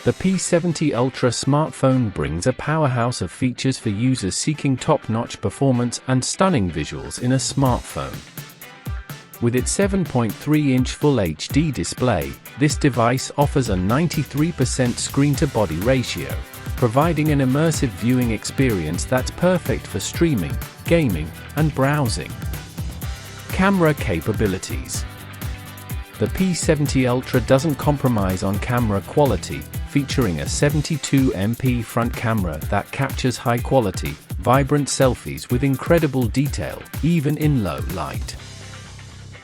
The P70 Ultra Smartphone brings a powerhouse of features for users seeking top-notch performance and stunning visuals in a smartphone. With its 7.3-inch Full HD display, this device offers a 93% screen-to-body ratio, providing an immersive viewing experience that's perfect for streaming, gaming, and browsing. Camera capabilities. The P70 Ultra doesn't compromise on camera quality, featuring a 72MP front camera that captures high-quality, vibrant selfies with incredible detail, even in low light.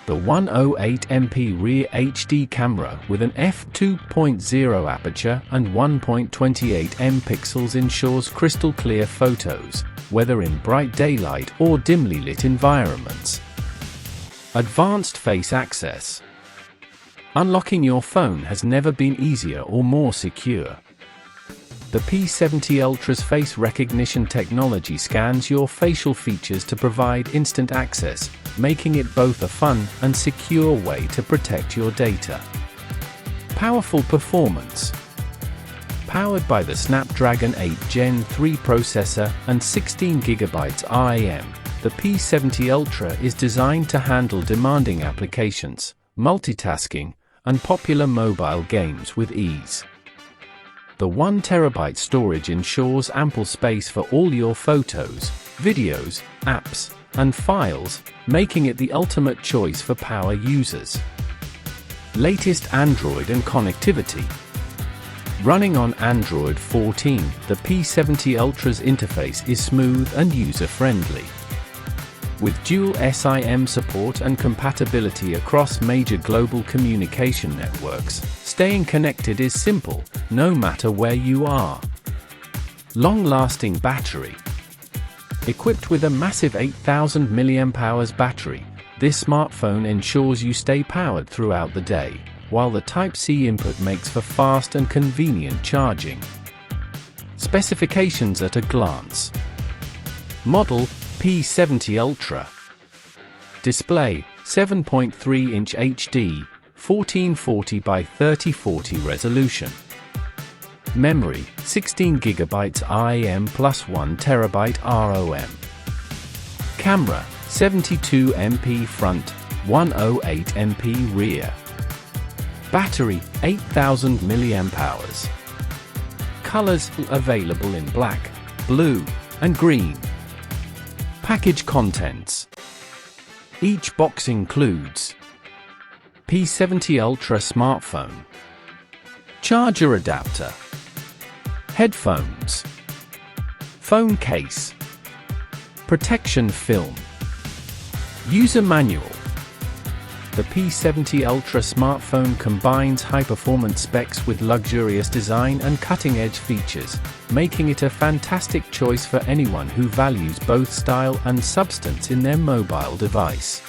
The 108MP rear HD camera with an f2.0 aperture and 1.28 megapixels ensures crystal-clear photos, whether in bright daylight or dimly lit environments. Advanced face access. Unlocking your phone has never been easier or more secure. The P70 Ultra's face recognition technology scans your facial features to provide instant access, making it both a fun and secure way to protect your data. Powerful performance. Powered by the Snapdragon 8 Gen 3 processor and 16GB RAM, the P70 Ultra is designed to handle demanding applications, multitasking, and popular mobile games with ease. The 1TB storage ensures ample space for all your photos, videos, apps, and files, making it the ultimate choice for power users. Latest Android and connectivity. Running on Android 14, the P70 Ultra's interface is smooth and user-friendly. With dual SIM support and compatibility across major global communication networks, staying connected is simple, no matter where you are. Long-lasting battery. Equipped with a massive 8,000 mAh battery, this smartphone ensures you stay powered throughout the day, while the Type-C input makes for fast and convenient charging. Specifications at a glance. Model P70 Ultra. Display 7.3-inch HD, 1440 by 3040 resolution. Memory 16GB RAM plus 1TB ROM. Camera 72MP front, 108MP rear. Battery 8,000 mAh. Colors available in black, blue, and green. Package contents. Each box includes P70 Ultra Smartphone, charger adapter, headphones, phone case, protection film, user manual. The P70 Ultra Smartphone combines high-performance specs with luxurious design and cutting-edge features, making it a fantastic choice for anyone who values both style and substance in their mobile device.